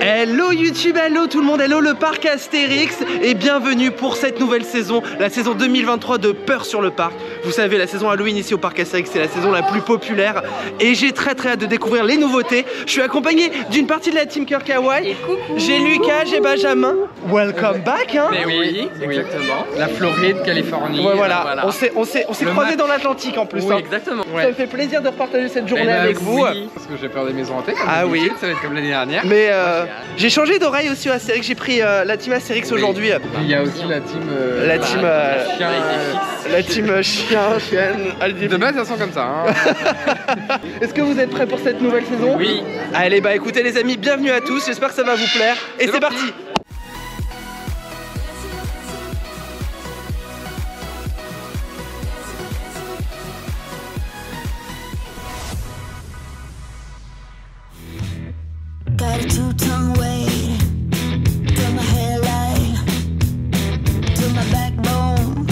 Hello YouTube, hello tout le monde, hello le parc Astérix et bienvenue pour cette nouvelle saison, la saison 2023 de Peur sur le parc. Vous savez, la saison Halloween ici au parc Astérix, c'est la saison la plus populaire et j'ai très hâte de découvrir les nouveautés. Je suis accompagné d'une partie de la team Cœur Kawaii. J'ai Lucas, j'ai Benjamin. Welcome back hein. Mais oui, exactement. La Floride, Californie. Ouais, voilà. On s'est croisés dans l'Atlantique en plus. Oui, hein. exactement. Ça me fait plaisir de repartager cette journée avec vous. Oui, parce que j'ai peur des maisons hantées. Ah oui. Ça va être comme l'année dernière. Mais j'ai changé d'oreille aussi au Astérix, j'ai pris la team Astérix aujourd'hui. Il y a aussi la team... la team chien, chienne. De base, elles sont comme ça. Hein. Est-ce que vous êtes prêts pour cette nouvelle saison? Oui. Allez, bah écoutez les amis, bienvenue à tous, j'espère que ça va vous plaire. Et c'est parti. Got a two-tongue weight to my hairline, to my backbone,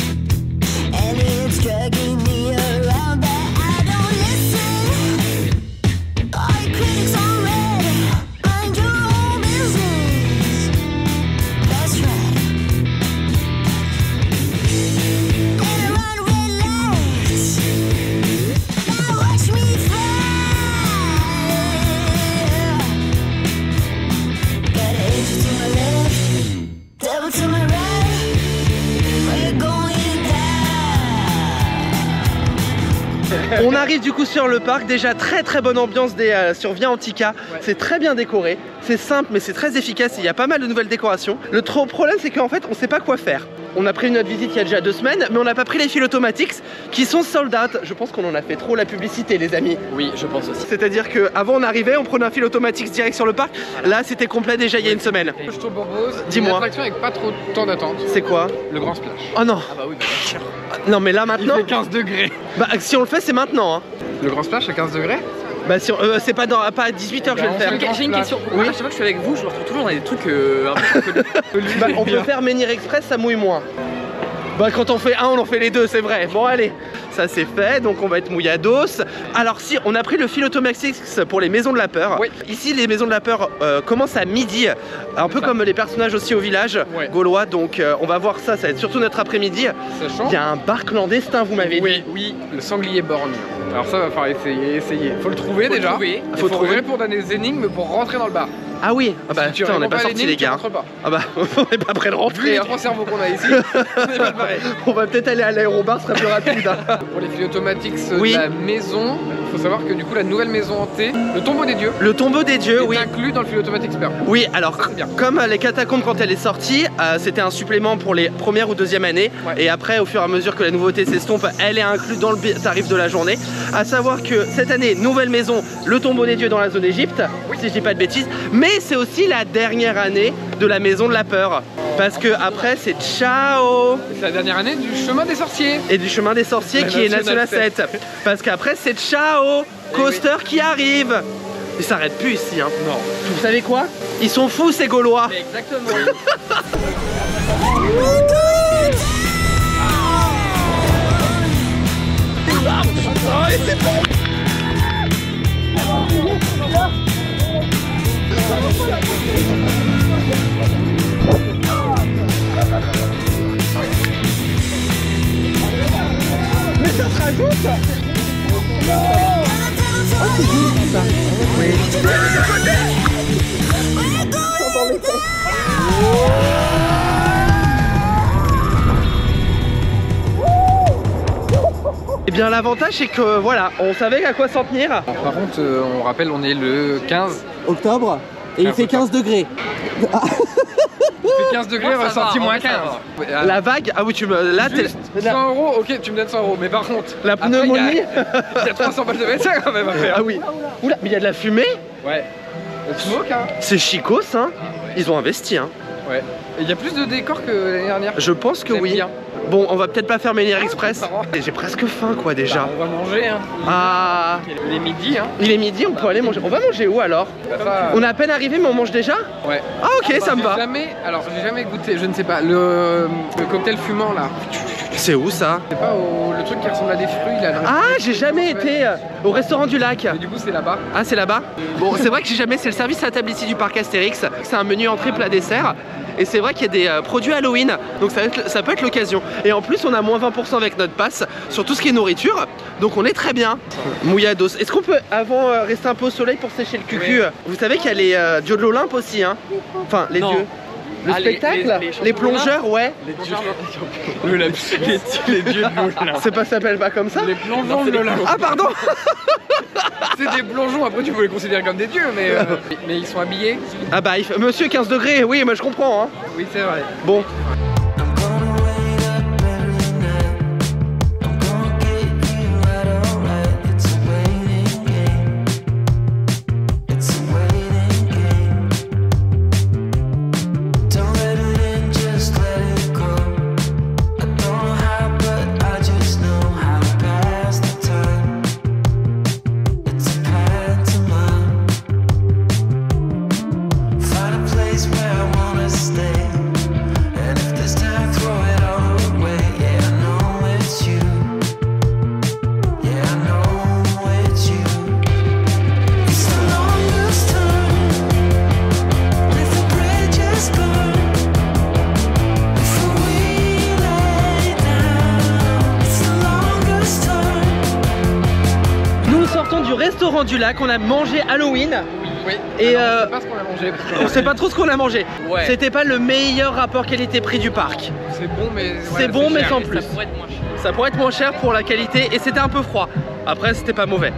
and it's dragging me around, but I don't listen. All your critics are red, mind your own business. That's right. And I run red lights. Now watch me fly. To my right, we're going down. On arrive du coup sur le parc, déjà très bonne ambiance sur Via Antica, c'est très bien décoré, c'est simple mais c'est très efficace, il y a pas mal de nouvelles décorations. Le problème c'est qu'en fait on sait pas quoi faire. On a pris notre visite il y a déjà 2 semaines, mais on n'a pas pris les fils automatiques qui sont sold out. Je pense qu'on en a fait trop la publicité les amis. Oui, je pense aussi. C'est-à-dire qu'avant on arrivait, on prenait un fil automatique direct sur le parc, là c'était complet déjà il y a une semaine. Je te propose Dis-moi. une attraction avec pas trop de temps d'attente. C'est quoi? Le grand splash. Oh non. Ah bah oui, bah bien sûr. Non mais là Il maintenant, fait 15 degrés. bah si on le fait c'est maintenant hein. Le grand splash à 15 degrés? Bah si c'est pas à 18 h que je vais le faire. J'ai une question. Oui. À chaque fois que je suis avec vous, je me retrouve toujours dans des trucs un peu connus. Bah, on peut faire Menhir Express, ça mouille moins. Bah quand on fait un, on en fait les deux, c'est vrai. Bon allez, ça c'est fait, donc on va être mouillados. Alors si, on a pris le fil automatique pour les maisons de la peur. Oui. Ici les maisons de la peur commencent à midi, un peu comme les personnages aussi au village gaulois. Donc on va voir ça, ça va être surtout notre après-midi. Sachant. Il y a un bar clandestin, vous m'avez dit. Oui, le sanglier borgne. Alors ça va falloir essayer. Faut le trouver déjà. Faut trouver répondre à des énigmes pour rentrer dans le bar. Ah oui, ah bah Si tu putain on n'est réponds pas à sortis les l'énigme, gars. tu rentres pas. Ah bah on n'est pas près de Vu rentrer. les Hein. 3 cerveaux qu'on a ici, on est pas pareil. On va peut-être aller à l'aérobar, ce sera plus rapide. Hein. Pour les fils automatiques Oui. de la maison, il faut savoir que du coup la nouvelle maison hantée, le tombeau des dieux, Le tombeau des dieux, est oui. inclus dans le fil automatique Expert. Oui, alors C'est bien. comme les catacombes quand elle est sortie, c'était un supplément pour les premières ou deuxième années. Ouais. Et après, au fur et à mesure que la nouveauté s'estompe, elle est inclue dans le tarif de la journée. À savoir que cette année, nouvelle maison, le tombeau des dieux dans la zone Égypte, si je dis pas de bêtises. Mais c'est aussi la dernière année de la maison de la peur. Parce que après, c'est ciao. C'est la dernière année du chemin des sorciers. Et du chemin des sorciers La qui est National National 7. Parce qu'après, c'est ciao. Coaster qui arrive. Ils s'arrêtent plus ici. Hein. Non. Vous savez quoi? Ils sont fous ces Gaulois. Exactement. Mais ça se rajoute. Et bien l'avantage c'est que voilà, on savait à quoi s'en tenir. Par contre, on rappelle, on est le 15 Octobre et il fait 15 degrés. Il fait 15 degrés, ressenti moins 15. La vague, ah oui tu me... Là t'es... 100 euros, ok tu me donnes 100 euros, mais par contre... La après, pneumonie. il y a 300 balles de médecin quand même à faire. Ah oui. Oula, mais il y a de la fumée. Ouais. Le smoke hein. C'est chicos hein. Ils ont investi hein. Ouais. Et il y a plus de décors que l'année dernière. Je pense que J'aime oui. bien. Bon, on va peut-être pas faire Menhir Express. Et j'ai presque faim quoi déjà. Bah, on va manger hein. Ah. Il est midi hein. Il est midi, on peut aller manger. On va manger où alors? Ça, On est à peine arrivé mais on mange déjà? ouais. Ah ok, ça me va. J'ai jamais goûté, je ne sais pas, le cocktail fumant là. C'est où ça? C'est pas le truc qui ressemble à des fruits là. Ah, j'ai jamais été au restaurant du lac. Et du coup c'est là-bas. Ah, c'est là-bas? Bon, c'est vrai que j'ai jamais, c'est le service à table ici du parc Astérix. C'est un menu entrée plat dessert. Et c'est vrai qu'il y a des produits Halloween, donc ça peut être l'occasion. Et en plus on a moins 20% avec notre passe sur tout ce qui est nourriture, donc on est très bien. Mouillados. Est-ce qu'on peut avant rester un peu au soleil pour sécher le cucu? Oui. Vous savez qu'il y a les dieux de l'Olympe aussi, hein? Enfin les dieux. Le spectacle, les plongeurs, ouais. Les dieux de l'Olympe. Les dieux de l'Olympe. C'est pas, ça s'appelle pas comme ça? Les plongeons de l'Olympe. Ah pardon. C'est des plongeons, après tu peux les considérer comme des dieux, mais ils sont habillés. Ah bah, monsieur 15 degrés, oui, mais je comprends, hein. Oui, c'est vrai. Bon. Du restaurant du lac, on a mangé Halloween. Oui. Et alors, on sait pas ce qu'on a mangé. On sait pas trop ce qu'on a mangé. Ouais. C'était pas le meilleur rapport qualité-prix du parc. C'est bon, mais c'est bon, mais sans plus. Ça pourrait être moins cher. Ça pourrait être moins cher pour la qualité et c'était un peu froid. Après, c'était pas mauvais.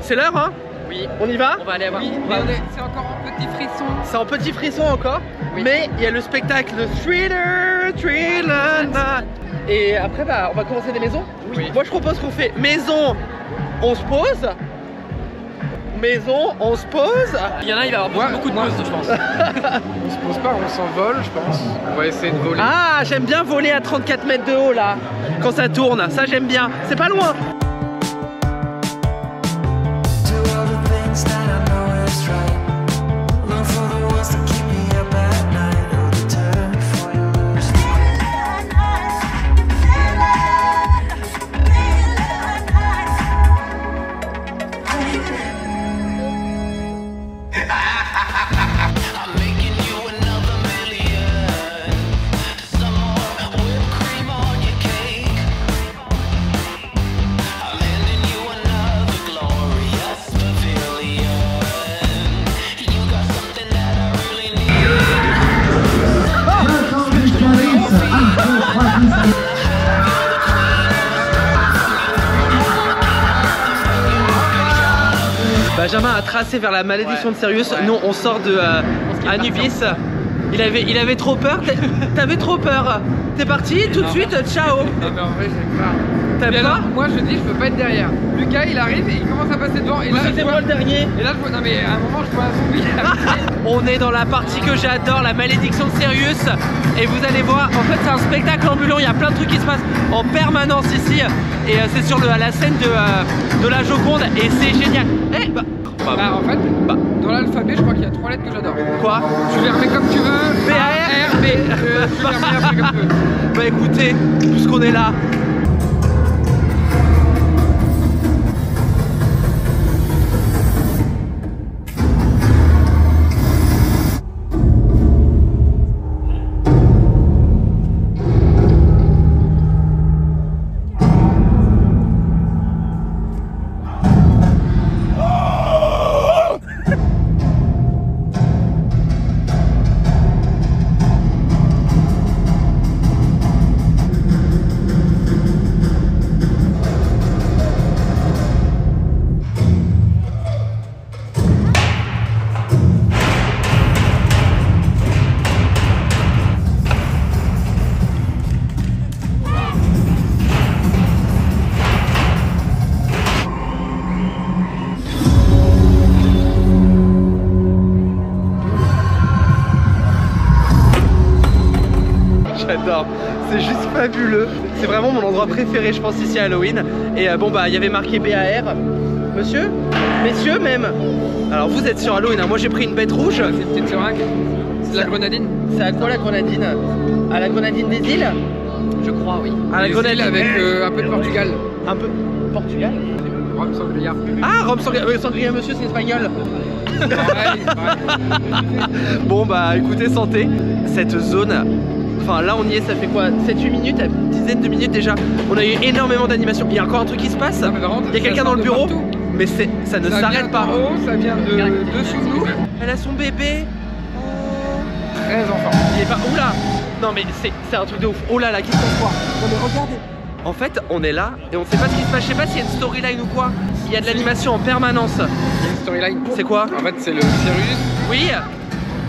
C'est l'heure, hein? Oui. On y va? On va aller voir. Oui, mais c'est encore en petit frisson. C'est en petit frisson encore. Oui. Mais il y a le spectacle de Thriller. Et après, bah, on va commencer des maisons. Oui. Moi, je propose qu'on fait maison, on se pose. Maison, on se pose. il y en a, il va y avoir beaucoup de pauses, je pense. On se pose pas, on s'envole, je pense. On va essayer de voler. Ah, j'aime bien voler à 34 mètres de haut là, quand ça tourne, ça j'aime bien. C'est pas loin. Benjamin a tracé vers la malédiction de Sirius. Nous on sort de Anubis. Il avait trop peur. T'avais trop peur. T'es parti tout de suite, ciao. Non, mais en vrai, j'ai peur. T'as peur? Moi je dis, je peux pas être derrière. Lucas il arrive et il commence à passer devant. Et là, C'était moi le dernier. Et là, je vois. Non, mais à un moment, je vois un zombie. On est dans la partie que j'adore, la malédiction de Sirius. Et vous allez voir, en fait c'est un spectacle ambulant, il y a plein de trucs qui se passent en permanence ici. Et c'est sur la scène de la Joconde et c'est génial. Eh bah, En fait, dans l'alphabet, je crois qu'il y a 3 lettres que j'adore. quoi? Tu les remets comme tu veux. B-A-R. A, R, B. Tu les remets après comme tu veux. Bah écoutez, puisqu'on est là. J'adore, c'est juste fabuleux. C'est vraiment mon endroit préféré, je pense, ici à Halloween. Et bon bah il y avait marqué BAR. Monsieur? Messieurs même. Alors vous êtes sur Halloween, hein. Moi j'ai pris une bête rouge. C'est une petite seringue. C'est de la grenadine. C'est à quoi la grenadine? À la grenadine des îles? Je crois, oui. À la Les grenade îles avec un peu de Portugal. Un peu. Portugal. Rome sangria. Ah, Rome sangria, monsieur, c'est espagnol. Pareil. Bon bah écoutez, santé. Cette zone, enfin là on y est, ça fait quoi, 7-8 minutes, une dizaine de minutes déjà. On a eu énormément d'animations. Il y a encore un truc qui se passe. Il y a quelqu'un dans le bureau, mais ça ne s'arrête pas. Ça vient de dessous de nous. Elle a son bébé. 13 enfants. Il est pas. Oula. Non mais c'est un truc de ouf. Oh là là, qu'est-ce qu'on voit? Non mais regardez. En fait, on est là et on sait pas ce qui se passe. Je sais pas s'il y a une storyline ou quoi. Il y a de l'animation en permanence. Il y a une storyline. C'est quoi? En fait, c'est le Cyrus Oui.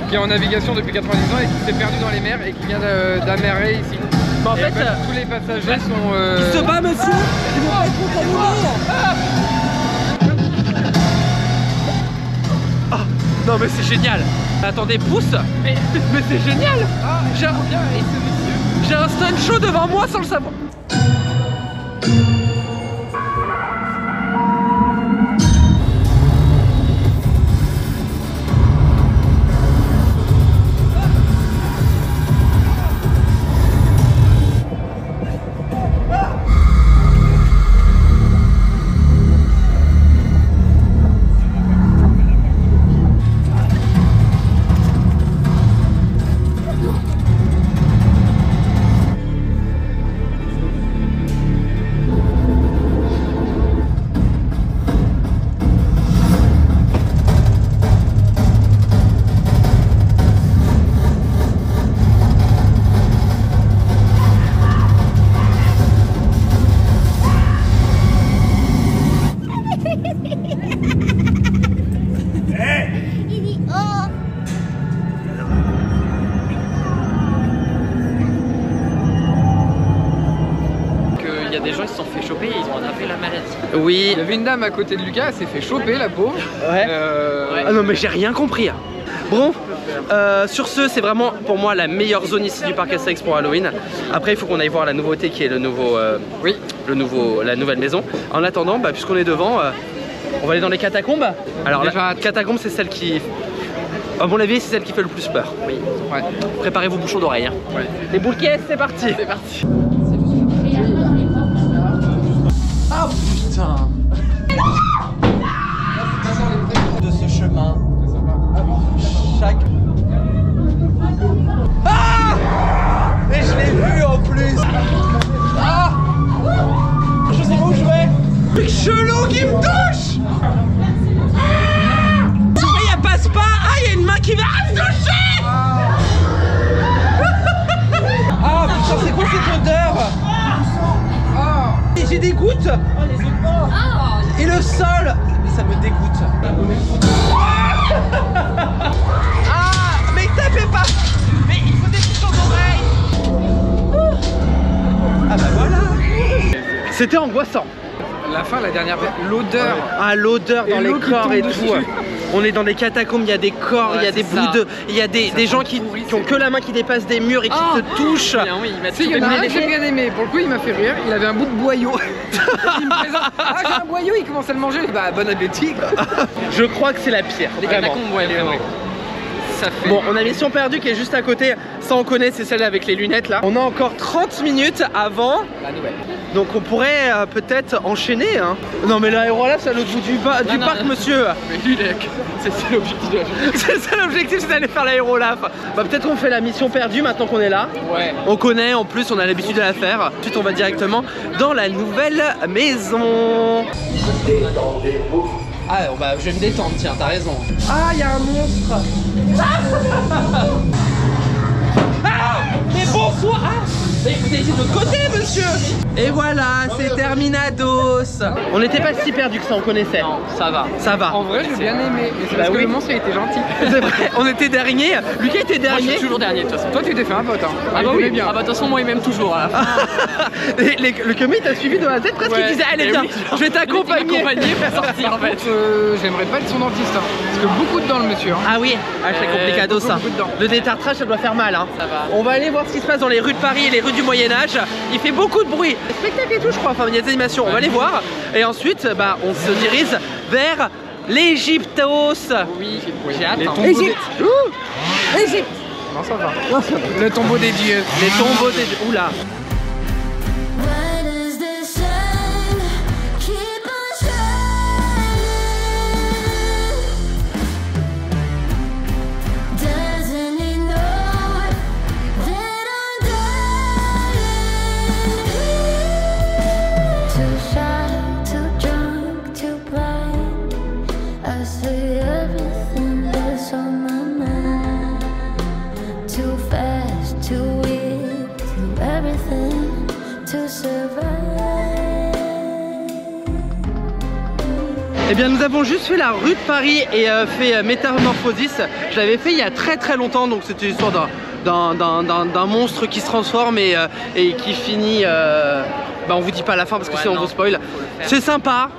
qui est en navigation depuis 90 ans et qui s'est perdu dans les mers et qui vient d'amérer ici. Mais en Et fait, tous les passagers sont. il se bat, monsieur. Il veut pas être contaminé. Ah, non mais c'est génial. Attendez, pousse. Mais c'est génial. J'ai un stun show devant moi sans le savoir. Il dit oh. Il y a des gens qui se sont fait choper et ils ont attrapé la maladie. Oui. Il y avait une dame à côté de Lucas, elle s'est fait choper la pauvre. Ouais. Ouais. Ah non mais j'ai rien compris. Bon, sur ce, c'est vraiment pour moi la meilleure zone ici du parc Astérix pour Halloween. Après, il faut qu'on aille voir la nouveauté qui est la nouvelle maison. En attendant, bah, puisqu'on est devant, on va aller dans les catacombes. Alors la catacombe, c'est celle qui, à mon avis, c'est celle qui fait le plus peur. Oui. Ouais. Préparez vos bouchons d'oreilles. Hein. Ouais. Les boules caisses, c'est parti. C'est parti. Ah putain. De ce chemin. Chaque. Ah! Et je l'ai vu en plus. Ah! Je sais pas où je vais. Mais chelou qui me touche! Souris, elle passe pas! Ah, il y a une main qui va me toucher! Ah putain, c'est quoi cette odeur? Et j'ai des gouttes! Et le sol! Ça me dégoûte. Ah! Mais tapez pas! Mais il faut des bouchons d'oreilles! Ah bah voilà! C'était angoissant. La fin, la dernière, l'odeur. Ah, l'odeur dans Et les l'eau qui corps et tombe tout. dessus. On est dans des catacombes, il y a des corps, il y a des bouts de. Il y a des gens qui ont que la main qui dépasse des murs et qui te touchent. Bien, oui, il m'a Tu sais, il y en a un que j'ai bien aimé. Pour le coup, il m'a fait rire. Il avait un bout de boyau. Il me présente. Ah, j'ai un boyau, il commence à le manger. Bah, bon appétit. Je crois que c'est la pire. Les Vraiment. catacombes, ouais, vraiment. Ça fait. Bon, on a Mission Perdue qui est juste à côté. Ça, on connaît, c'est celle avec les lunettes là. On a encore 30 minutes avant. La nouvelle. Donc, on pourrait peut-être enchaîner. Hein. Non, mais l'aérolaf, c'est à l'autre bout du parc, monsieur. Mais lui, c'est l'objectif de la journée. C'est ça l'objectif, c'est d'aller faire l'aérolaf. Bah, peut-être qu'on fait la Mission Perdue maintenant qu'on est là. Ouais. On connaît, en plus, on a l'habitude de la faire. Ensuite, on va directement dans la nouvelle maison. Ah, bah, je vais me détendre, tiens, t'as raison. Ah, il y a un monstre. Ah, mais bonsoir. Ah, mais vous étiez de l'autre côté, monsieur. Et voilà, c'est Terminados. On n'était pas si perdus que ça, on connaissait. Non, ça va. Ça va. En vrai, j'ai bien aimé. Mais c'est Bah parce que oui. le monstre, il était gentil. C'est vrai, on était dernier. Lucas était Moi, je dernier. suis toujours dernier de toute façon. Toi, tu t'es fait un pote. Hein. Ah Il bah t'aimait oui, bien. ah bah de toute façon moi il m'aime toujours à la fin. Le commis t'a suivi de la tête presque, Ouais. il disait allez Et viens, oui, je vais t'accompagner. pour sortir en fait. J'aimerais pas être son dentiste. Hein. Parce que beaucoup de dents, le monsieur. Hein. Ah oui, c'est complicado ça. beaucoup dedans. Le détartrage ça doit faire mal hein. Ça va. On va aller voir ce qui se passe dans les rues de Paris et les rues du Moyen-Âge. Il fait beaucoup de bruit. Spectacle et tout je crois, enfin il y a des animations, on va les voir. Et ensuite bah on se dirige vers l'Égyptos. Oui, j'ai hâte. Les hein. tombeaux des... Égypte. Non, ça va. Le tombeau des dieux. Les tombeaux des... Oula. Eh bien nous avons juste fait la rue de Paris et fait Métamorphosis. Je l'avais fait il y a très longtemps, donc c'était l'histoire d'un monstre qui se transforme et qui finit... Bah on vous dit pas la fin parce que sinon on vous spoil. C'est sympa,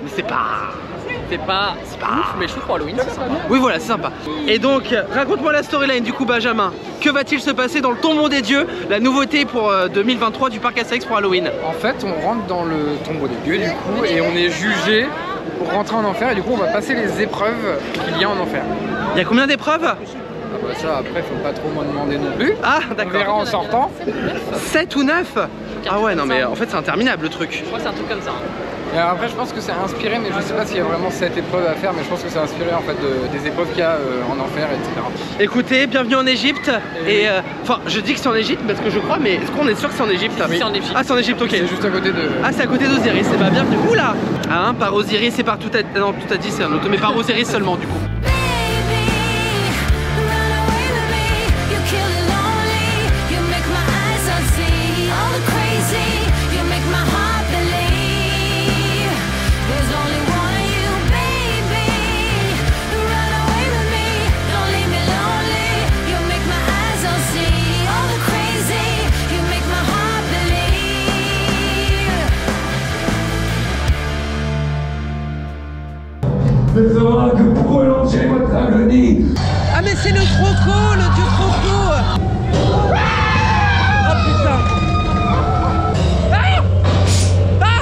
mais c'est pas ouf, mais je trouve pour Halloween ça va bien. Oui voilà, c'est sympa. Et donc raconte-moi la storyline du coup Benjamin. Que va-t-il se passer dans le tombeau des dieux, la nouveauté pour 2023 du parc Astérix pour Halloween? En fait on rentre dans le tombeau des dieux du coup et on est jugé pour rentrer en enfer et du coup on va passer les épreuves qu'il y a en enfer. Il y a combien d'épreuves? Ah bah ça après faut pas trop m'en demander non plus. Ah On d'accord. verra en sortant. 7 ou 9? Ah ouais non mais en fait c'est interminable le truc. Je crois que c'est un truc comme ça. Et alors après je pense que c'est inspiré mais je sais pas s'il y a vraiment cette épreuve à faire mais je pense que c'est inspiré en fait des épreuves qu'il y a en enfer etc. Écoutez, bienvenue en Égypte et enfin je dis que c'est en Égypte parce que je crois mais est-ce qu'on est sûr que c'est en Égypte? C'est en Égypte. Ah c'est en Égypte, ok. C'est juste à côté de... Ah c'est à côté d'Osiris, c'est pas bienvenue. Oula hein, par Osiris et par tout à... Non tout à dit c'est un autre mais par Osiris seulement du coup. Ne fera que prolonger votre agonie. Ah mais c'est le troco, le dieu troco. Oh putain. Ah ah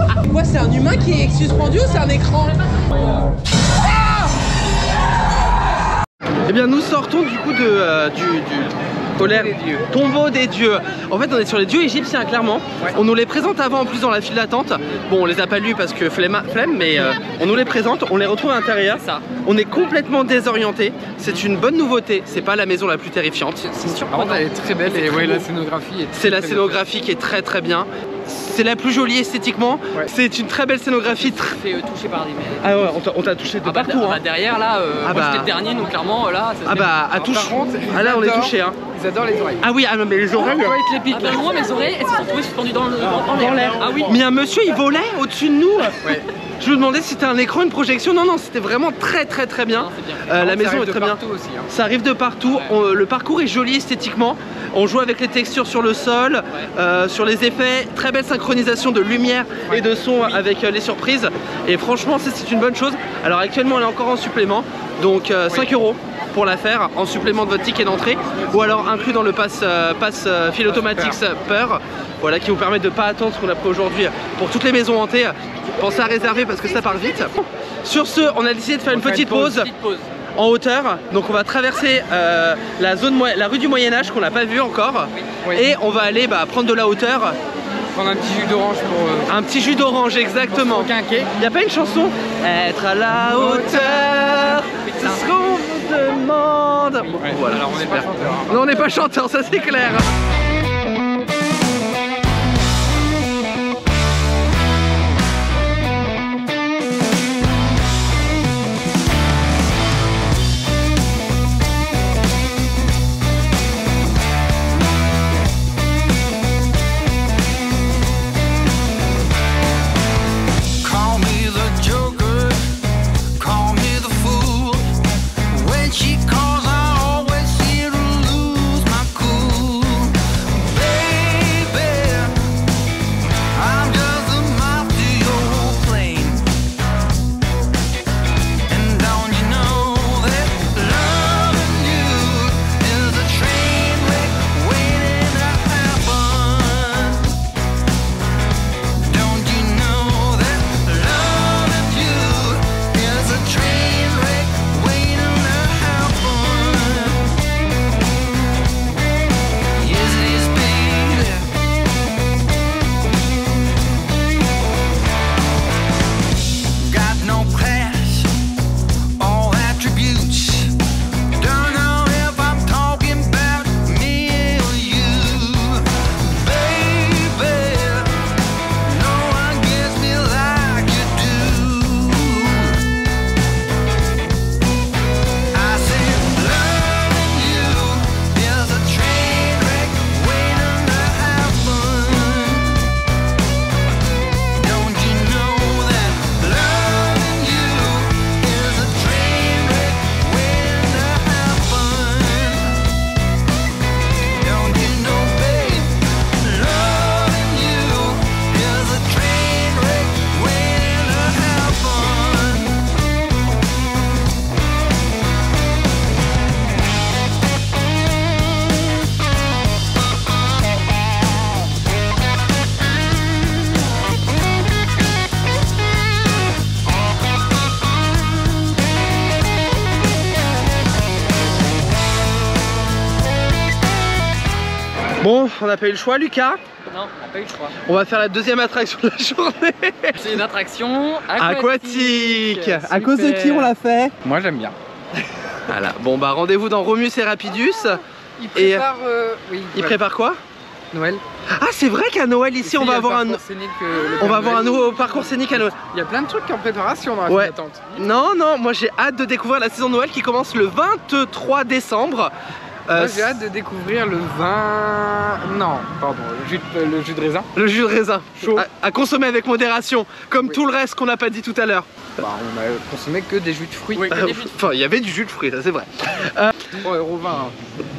ah quoi, c'est un humain qui est suspendu ou c'est un écran? Eh bien nous sortons du coup du tombeau des dieux. En fait on est sur les dieux égyptiens clairement. Ouais. On nous les présente avant en plus dans la file d'attente. Bon on les a pas lus parce que flemme mais on nous les présente, on les retrouve à l'intérieur. On est complètement désorienté. C'est une bonne nouveauté, c'est pas la maison la plus terrifiante. C'est surprenant. Elle est très belle et ouais, la scénographie est c'est la scénographie qui est très bien. C'est la plus jolie esthétiquement. Ouais. C'est une très belle scénographie. Fait touché par des mecs. Ah ouais, on t'a touché de partout. Bah derrière là, moi j'étais le dernier donc clairement là. Ça à touche. Ah là on est touché hein. Ils adorent les oreilles. Ah oui, ah non mais les oreilles. Ils te les piquent. Ah bah moi mes oreilles elles se sont retrouvées suspendues dans l'air. Ah oui. Mais un monsieur il volait au-dessus de nous. Ouais. Je me demandais si c'était un écran, une projection. Non, c'était vraiment très bien. Non, bien. La maison est très bien. Aussi, hein. Ça arrive de partout. Ouais. Le parcours est joli esthétiquement. On joue avec les textures sur le sol, sur les effets. Très belle synchronisation de lumière et de son avec les surprises. Et franchement, c'est une bonne chose. Alors actuellement, elle est encore en supplément. Donc 5 € pour la faire en supplément de votre ticket d'entrée ou alors inclus dans le pass fil automatique Peur, voilà, qui vous permet de ne pas attendre ce qu'on a pris aujourd'hui pour toutes les maisons hantées. Pensez à réserver parce que ça part vite. Sur ce, on a décidé de faire une petite pause en hauteur. Donc on va traverser la rue du Moyen-Âge qu'on n'a pas vue encore. Oui. Et on va aller prendre de la hauteur. Prendre un petit jus d'orange pour... Un petit jus d'orange, exactement. Il n'y a pas une chanson? Être à la hauteur, c'est ce qu'on vous demande. Ouais, voilà, alors on n'est pas chanteur. Hein. Non, on n'est pas chanteur, ça c'est clair. Bon, on n'a pas eu le choix, Lucas. Non, on n'a pas eu le choix. On va faire la deuxième attraction de la journée. C'est une attraction Aquatique. À cause de qui on l'a fait? Moi j'aime bien. Voilà, bon bah rendez-vous dans Romus et Rapidus. Il prépare, oui, Il prépare quoi? Noël. Ah c'est vrai qu'à Noël ici on va avoir un... On va avoir un nouveau parcours scénique à Noël. Il y a plein de trucs en préparation dans la file d'attente. Non, non, moi j'ai hâte de découvrir la saison de Noël qui commence le 23 décembre. Moi j'ai hâte de découvrir le vin... Non, pardon, le jus de raisin. Le jus de raisin, chaud. À consommer avec modération, comme tout le reste qu'on n'a pas dit tout à l'heure. Bah, on a consommé que des jus de fruits. Oui. Enfin, il y avait du jus de fruits, ça c'est vrai. 3,20 €.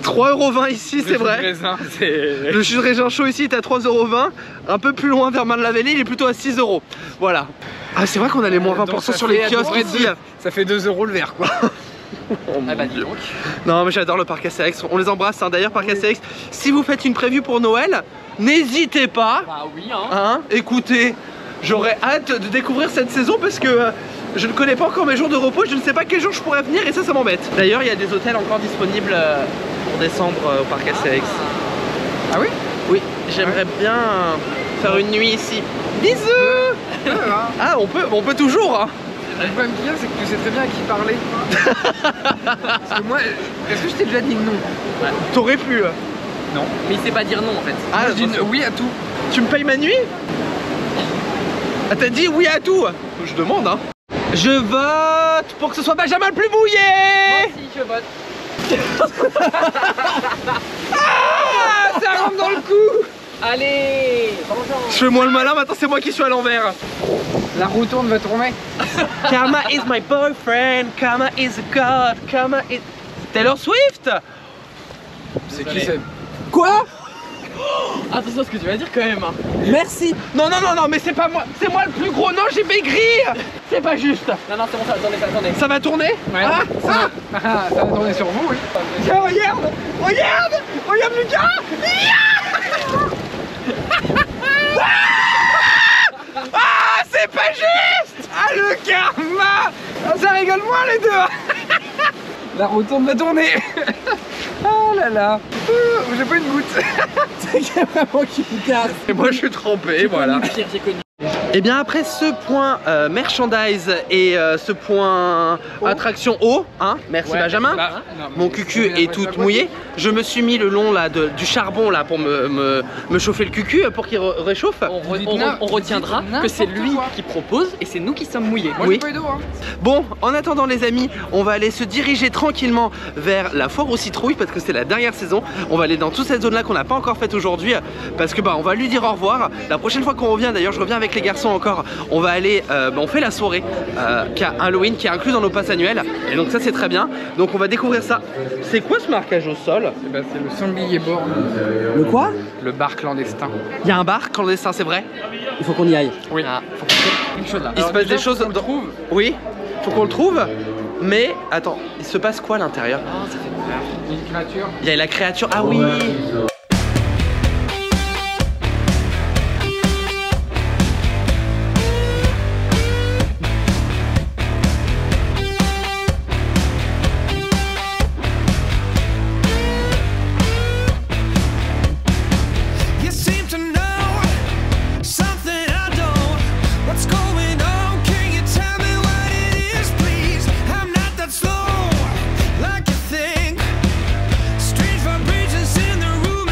3,20 € ici, c'est vrai. Raisin, c'est... Le jus de raisin chaud ici est à 3,20 €. Un peu plus loin vers Marne-la-Vallée, il est plutôt à 6 €. Voilà. Ah, c'est vrai qu'on a les moins 20% sur les kiosques ici. Ça fait 2 € le verre quoi. Oh mon Ah bah dis Dieu. donc. Non mais j'adore le parc Astérix, on les embrasse hein. D'ailleurs parc Astérix, si vous faites une prévue pour Noël, n'hésitez pas Bah oui hein. hein. Écoutez, j'aurais hâte de découvrir cette saison parce que je ne connais pas encore mes jours de repos, je ne sais pas quel jour je pourrais venir et ça m'embête. D'ailleurs il y a des hôtels encore disponibles pour décembre au parc Astérix. Ah oui? Oui, j'aimerais bien faire une nuit ici. Bisous. Ah on peut toujours hein. Le problème qu'il y a, c'est que tu sais très bien à qui parler. Parce que moi, est-ce que je t'ai déjà dit non? T'aurais pu. Non. Mais il sait pas dire non en fait. Ah, Moi, je dis oui à tout. Tu me payes ma nuit? Ah t'as dit oui à tout? Je demande hein. Je vote pour que ce soit Benjamin le plus mouillé. Moi aussi je vote. Ah, ça rentre dans le coup. Allez. Je fais moi le malin, maintenant c'est moi qui suis à l'envers. La roue tourne va tourner. Karma is my boyfriend, Karma is a god, Karma is... Taylor Swift. C'est qui c'est? Quoi? Attention à ce que tu vas dire quand même hein. Merci. Non non non non mais c'est pas moi, c'est moi le plus gros, non j'ai maigri. C'est pas juste. Non non c'est bon ça, attendez. Ça va tourner? Ouais. Ah, ça. Ça va tourner sur vous, oui. Tiens, regarde. Regarde. Regarde Lucas. Ah c'est pas juste. Ah le karma. Ah, ça rigole moins les deux. La roue tourne va tourner. Oh là là. J'ai pas une goutte. C'est vraiment qui me casse. Et moi je suis trempé, voilà. J'ai connu. Et bien après ce point merchandise et ce point attraction eau, hein, merci Ouais, Benjamin, bah, non, mon mais cucu c'est est tout mouillé. Je me suis mis le long là du charbon là pour me chauffer le cucu pour qu'il réchauffe. On retiendra que c'est lui qui propose et c'est nous qui sommes mouillés. Moi Oui. j'ai pas eu d'eau hein. Bon, en attendant les amis, on va aller se diriger tranquillement vers la foire aux citrouilles parce que c'est la dernière saison. On va aller dans toute cette zone là qu'on n'a pas encore faite aujourd'hui parce que bah on va lui dire au revoir. La prochaine fois qu'on revient, d'ailleurs je reviens avec les garçons encore, on va aller, on fait la soirée qui a Halloween qui est inclus dans nos passes annuelles et donc ça c'est très bien. Donc on va découvrir ça. C'est quoi ce marquage au sol? Eh ben, c'est le sanglier borgne. Le quoi? Le bar clandestin. Il y a un bar clandestin, c'est vrai? Il faut qu'on y aille. Oui. Ah, faut qu'on fasse une chose là. Il se passe des choses on le trouve. Oui, faut qu'on le trouve. Mais attends, il se passe quoi à l'intérieur? Ah, ça fait peur. Une créature. Il y a la créature. Ah oui. You seem to know something I don't. What's going on? Can you tell me what it is, please? I'm not that slow like you think. Strange vibrations in the room.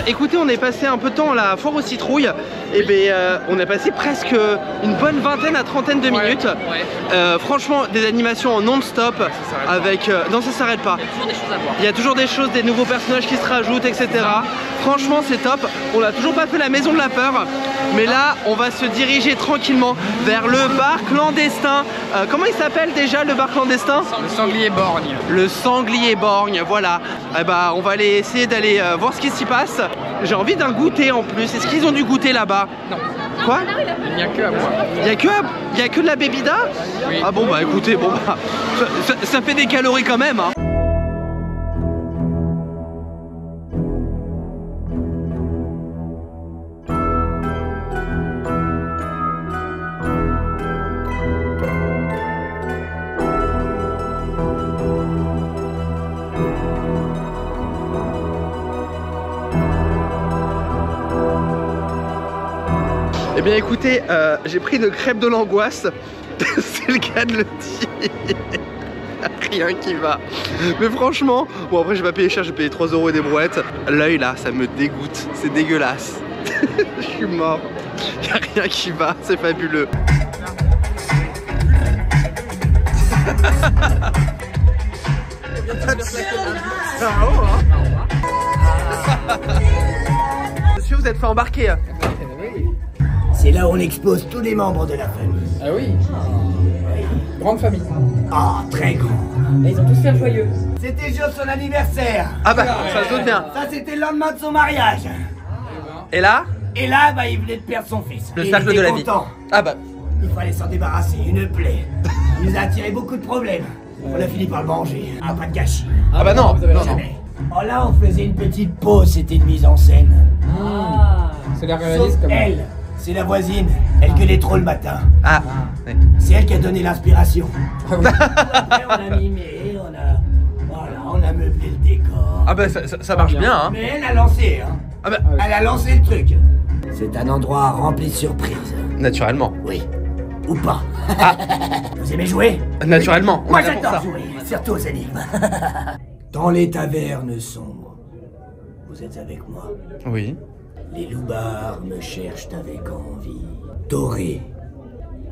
Écoutez, on est passé un peu de temps à la foire aux citrouilles. Et ben, on a passé presque une bonne vingtaine à trentaine de minutes. Franchement, des animations en non-stop. Avec. Non, ça s'arrête pas. Il y a toujours des choses à voir. Il y a toujours des choses, des nouveaux personnages qui se rajoutent, etc. Franchement, c'est top. On n'a toujours pas fait la maison de la peur. Mais là, on va se diriger tranquillement vers le bar clandestin. Comment il s'appelle déjà le bar clandestin? Le sanglier borgne. Le sanglier borgne, voilà. Eh bah, on va aller essayer d'aller voir ce qui s'y passe. J'ai envie d'un goûter en plus. Est-ce qu'ils ont du goûter là-bas? Non. Quoi? Il n'y a que à moi. Il y a que de la bébida? Oui. Ah bon bah écoutez, bon bah ça fait des calories quand même hein. Eh bien écoutez, j'ai pris une crêpe de l'angoisse, c'est le cas de le dire. Rien qui va. Mais franchement, bon après j'ai pas payé cher, j'ai payé 3 € et des brouettes. L'œil là, ça me dégoûte, c'est dégueulasse. Je suis mort, y'a rien qui va, c'est fabuleux. Monsieur, vous êtes fait embarquer. C'est là où on expose tous les membres de la famille. Ah oui. Grande famille. Ah, très grand. Et ils ont tous fait joyeux. C'était juste son anniversaire. Ah bah, ça se doute bien. Ça, c'était le lendemain de son mariage. Et là? Et là, bah, il venait de perdre son fils. Le Et cercle il était de la vie. content. Ah bah. Il fallait s'en débarrasser, une plaie. Il nous a attiré beaucoup de problèmes. On a fini par le manger. Ah, pas de gâchis. Ah bah non, non, non. Jamais. Oh là, on faisait une petite pause, c'était une mise en scène. C'est l'air Sauf réaliste comme elle, c'est la voisine. Elle gueulait trop le matin. Ah, ouais. C'est elle qui a donné l'inspiration. Après, on a mimé, on a meublé le décor. Ah bah ça marche bien hein. Mais elle a lancé, hein. Ah bah, Elle a lancé le truc. C'est un endroit rempli de surprises. naturellement. Oui. Ou pas. Vous aimez jouer? Naturellement, on Moi est là pour j'adore ça. jouer, surtout aux énigmes. Dans les tavernes sombres, vous êtes avec moi. Oui. Les loupards me cherchent avec envie. Doré,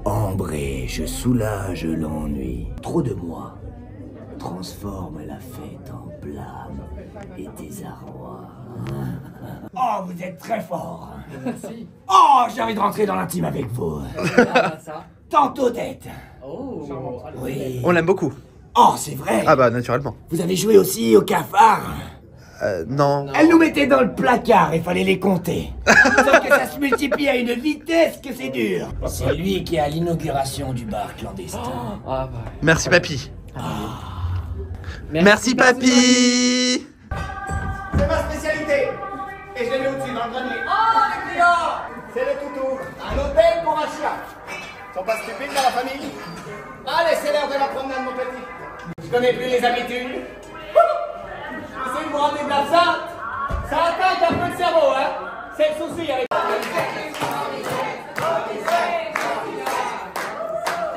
ambré, je soulage l'ennui. Trop de moi transforme la fête en blâme et désarroi. Oh, vous êtes très fort. Merci. Oh, j'ai envie de rentrer dans l'intime avec vous. Ça. Tantôt d'être. Oh. Oui. On l'aime beaucoup. Oh, c'est vrai. Ah bah naturellement. Vous avez joué aussi au cafard. Non. Elle nous mettait dans le placard, il fallait les compter. Sauf que ça se multiplie à une vitesse que c'est dur. C'est lui qui est à l'inauguration du bar clandestin. Ah bah. Merci papy. Merci papy. C'est ma spécialité. Et je l'ai mis au-dessus dans le grenier. Oh, les clients! C'est le toutou. Un hôtel pour un chien. Ils sont pas stupides dans la famille? Allez, c'est l'heure de la promenade, mon petit. Je connais plus les habitudes. Essayez de vous ramener de l'absinthe. Ça attaque un peu le cerveau, hein? C'est le souci avec...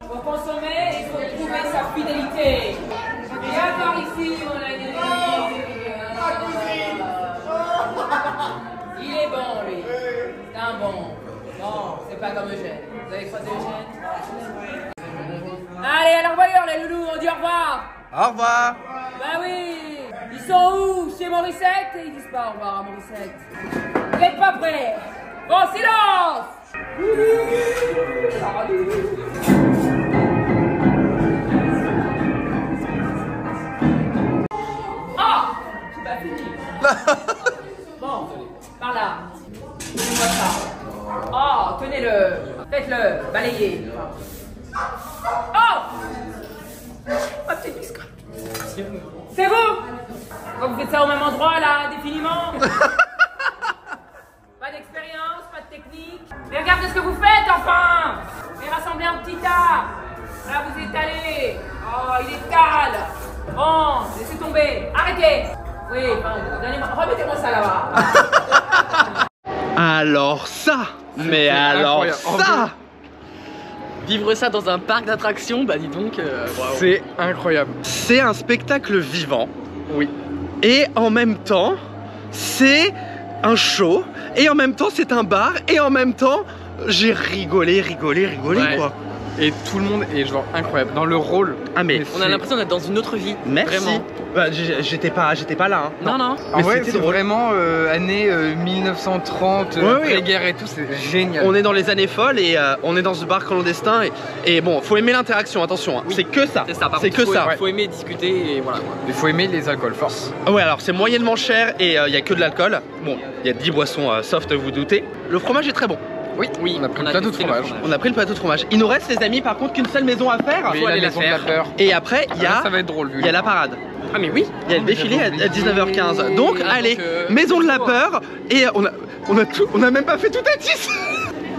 Pour consommer, il faut trouver sa fidélité. Viens par ici, mon ami. Il est bon, lui. C'est un bon. Bon, c'est pas comme Eugène. Vous avez croisé Eugène? Allez, à la revoyure, les loulous. On dit au revoir. Au revoir. Bah oui. Ils sont où? Chez Morissette? Ils disent pas au revoir à Morissette. Vous n'êtes pas prêts? Bon, silence! Ah! C'est pas fini. Bon, par là. Faites-moi ça. Oh, tenez-le. Faites-le. Balayez. Oh! Ma petite biscotte. C'est vous? Quand vous faites ça au même endroit, là, indéfiniment? Pas d'expérience, pas de technique. Mais regardez ce que vous faites, enfin! Mais rassemblez un petit tas. Là, vous étalez. Oh, il est cale. Bon, laissez tomber. Arrêtez. Oui, bon, remettez-moi ça là-bas. Alors ça. Mais alors incroyable. ça. Vivre ça dans un parc d'attractions, bah dis donc. Waouh. C'est incroyable. C'est un spectacle vivant. Oui. Et en même temps, c'est un show, et en même temps c'est un bar, et en même temps j'ai rigolé Ouais. quoi. Et tout le monde est genre incroyable dans le rôle. Ah mais On a l'impression d'être dans une autre vie. merci. Vraiment. Bah, j'étais pas là. Hein. Non, non. En Mais vrai, c'était c'est drôle. vraiment année 1930, Ouais, oui. après-guerre et tout, c'est génial. On est dans les années folles et on est dans ce bar clandestin et bon, faut aimer l'interaction, attention, hein. Oui. C'est que ça. C'est ça, par C'est contre, que ça. faut aimer discuter et voilà. Il faut aimer les alcools force. Ah ouais, alors c'est moyennement cher et il y a que de l'alcool. Bon, il y a 10 boissons soft, vous doutez. Le fromage est très bon. Oui, Oui, on a pris on le a plateau de testé le fromage. fromage. On a pris le plateau de fromage. Il nous reste, les amis, par contre, qu'une seule maison à faire. Oui, faut la aller la maison de la faire. peur. Et après, il y Ah, a, ça va être drôle vu. il y a la parade. Ah mais oui. Il y a le défilé à 19h15. Donc, Ah, allez, donc, maison de la peur. Et on a même pas fait tout à 10.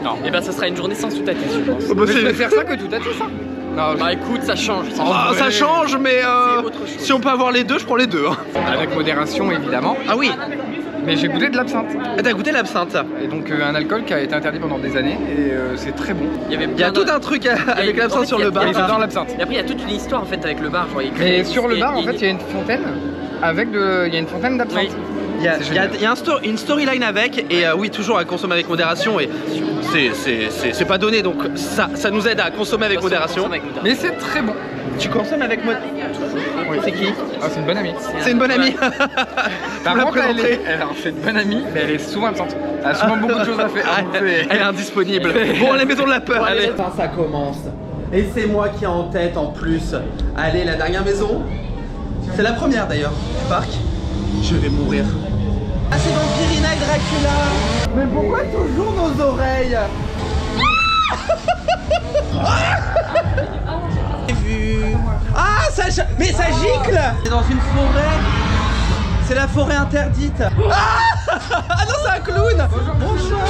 Non. Et ben ça sera une journée sans tout à tête, je pense. Oh, bah, Mais je c'est- préfère ça que tout à fait ça. Non, Bah écoute, ça change. Ah, ça change, mais C'est autre chose. si on peut avoir les deux, je prends les deux. Hein. avec modération évidemment. Ah oui, Mais j'ai goûté de l'absinthe. t'as goûté l'absinthe. Et donc un alcool qui a été interdit pendant des années et c'est très bon. Il y avait Il y a plein tout un truc avec l'absinthe sur le bar. Et j'adore l'absinthe. Et après il y a toute une histoire en fait avec le bar, genre il Mais crée- sur le bar en et- fait il y a une fontaine avec il y a une fontaine d'absinthe. Oui. Il y a, C'est il y a- génial. il y a une storyline avec, et oui, toujours à consommer avec modération, et c'est pas donné, donc ça nous aide à consommer avec modération. Mais c'est très bon. Tu consommes avec modération. C'est qui? Ah, c'est une bonne amie. C'est une bonne amie. Par Vous la contre, présentez. alors, c'est une bonne amie, mais elle est souvent absente. Elle a souvent beaucoup de choses à faire. Ah, elle est indisponible. Bon, la maison de la peur, allez. Ça commence. Et c'est moi qui est en tête en plus. Allez, la dernière maison. C'est la première d'ailleurs du parc. Je vais mourir. Ah, c'est Vampirina et Dracula. Mais pourquoi toujours nos oreilles? J'ai vu. Ah, mais ça gicle. C'est dans une forêt. C'est la forêt interdite. Ah, ah non, c'est un clown. Bonjour.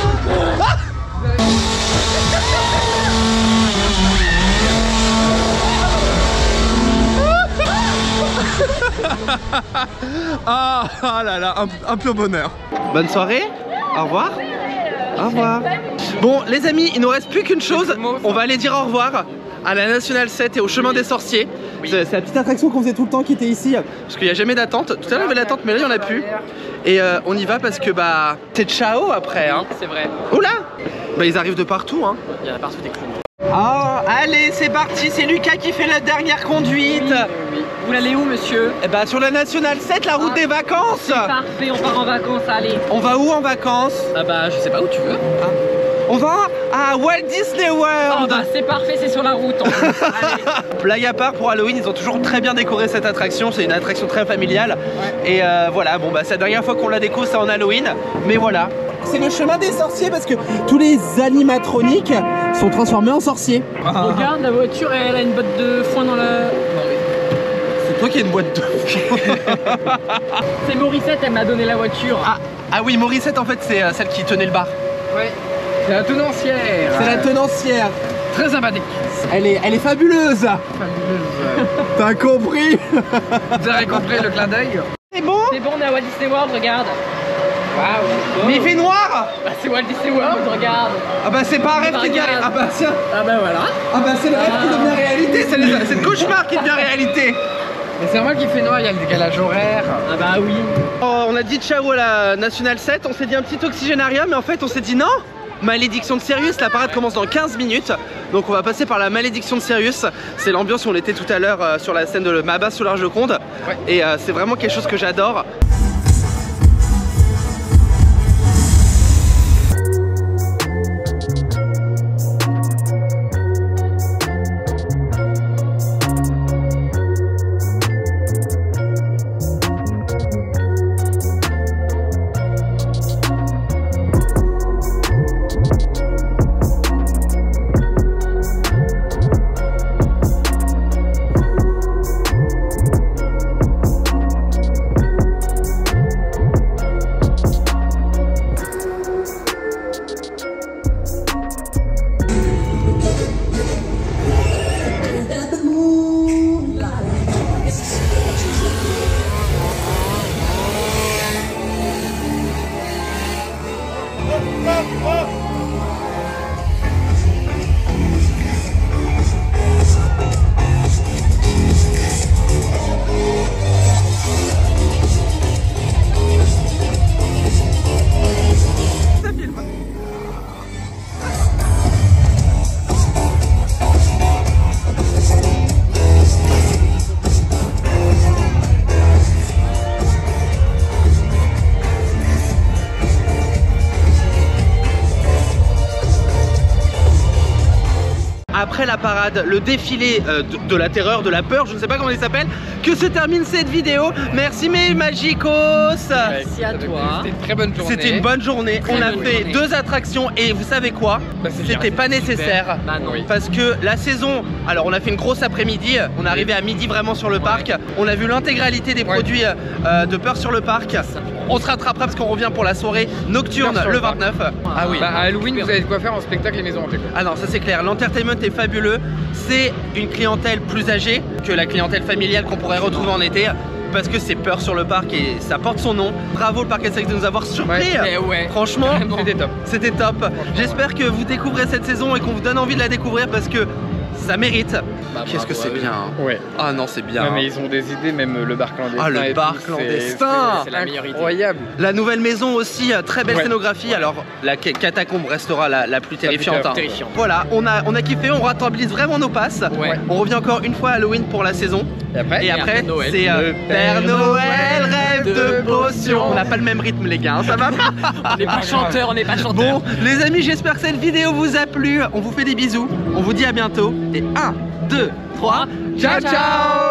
Ah, ah là là, un pur bonheur. Bonne soirée. Au revoir. Au revoir. Bon, les amis, il nous reste plus qu'une chose. On va aller dire au revoir à la Nationale 7 et au Chemin des Sorciers. C'est la petite attraction qu'on faisait tout le temps qui était ici. Parce qu'il n'y a jamais d'attente. Tout à l'heure, il y avait l'attente, mais là, il n'y en a plus. Et on y va parce que bah, c'est ciao après. Hein. C'est vrai. Oula, bah, ils arrivent de partout. Hein. Il y en a partout des clowns. Oh, allez, c'est parti. C'est Lucas qui fait la dernière conduite. Oui. Vous allez où, monsieur? Et bah, sur la Nationale 7, la route des vacances. Parfait, on part en vacances, allez. On va où en vacances? Ah bah, je sais pas où tu veux. On va à Walt Disney Oh World. bah, c'est parfait, c'est sur la route. En plus. Allez. Blague à part, pour Halloween, ils ont toujours très bien décoré cette attraction. C'est une attraction très familiale. Et voilà, bon bah c'est la dernière fois qu'on la découvre, c'est en Halloween. Mais voilà. C'est le chemin des sorciers parce que tous les animatroniques sont transformés en sorciers. Regarde, la voiture, elle a une botte de foin dans la... C'est toi qui as une boîte de C'est Morissette, elle m'a donné la voiture. Ah oui, Morissette en fait c'est celle qui tenait le bar. Ouais. C'est la tenancière. C'est la tenancière. Très sympathique. Elle est fabuleuse. T'as compris? Vous avez compris le clin d'œil? C'est bon? C'est bon, on est à Walt Disney World, regarde. Waouh. Mais il fait noir. Bah, c'est Walt Disney World, regarde. Ah bah c'est pas un rêve qui devient... Regarde. Ah bah tiens. Ah bah voilà. Ah bah c'est le rêve qui devient réalité. C'est le cauchemar qui devient réalité. Mais c'est normal qu'il fait noir, il y a le décalage horaire. Ah bah oui. Oh, on a dit ciao à la Nationale 7, on s'est dit un petit oxygénarium, mais en fait on s'est dit non. Malédiction de Sirius, la parade commence dans 15 minutes. Donc on va passer par la malédiction de Sirius. C'est l'ambiance où on était tout à l'heure sur la scène de Mabas sous l'Arche de Conde. Ouais. Et c'est vraiment quelque chose que j'adore. après la parade, le défilé de la terreur, de la peur, je ne sais pas comment il s'appelle, que se termine cette vidéo. Merci mes magicos. Merci à toi. C'était une très bonne journée. C'était une bonne journée. On a fait 2 attractions et vous savez quoi? C'était pas nécessaire. Bah non. Parce que la saison, alors on a fait une grosse après-midi, on est arrivé à midi vraiment sur le parc, on a vu l'intégralité des produits de Peur sur le parc. On se rattrapera parce qu'on revient pour la soirée nocturne le 29. Ah oui. Bah, à Halloween, vous avez de quoi faire en spectacle et maison hantée. Ah non, ça c'est clair, l'entertainment est fabuleux. C'est une clientèle plus âgée que la clientèle familiale qu'on pourrait retrouver en été. Parce que c'est Peur sur le parc et ça porte son nom. Bravo le parc Astérix de nous avoir surpris. Franchement, c'était top. C'était top. J'espère que vous découvrez cette saison et qu'on vous donne envie de la découvrir parce que ça mérite. Qu'est-ce que c'est bien. Ouais. Ah non, c'est bien. Ouais, mais ils ont des idées, même le bar clandestin. Ah, le bar clandestin. C'est la meilleure idée. Incroyable. La nouvelle maison aussi, très belle scénographie. Alors la catacombe restera la plus terrifiante. Terrifiante. Voilà, on a kiffé, on rentabilise vraiment nos passes. Ouais. On revient encore une fois à Halloween pour la saison. Et après, Noël. c'est Père Noël rêve de potions. On n'a pas le même rythme les gars, hein, ça va pas. On n'est pas chanteur, on n'est pas chanteur. Bon les amis, j'espère que cette vidéo vous a plu. On vous fait des bisous. On vous dit à bientôt. Et 1, 2, 3, ciao ciao.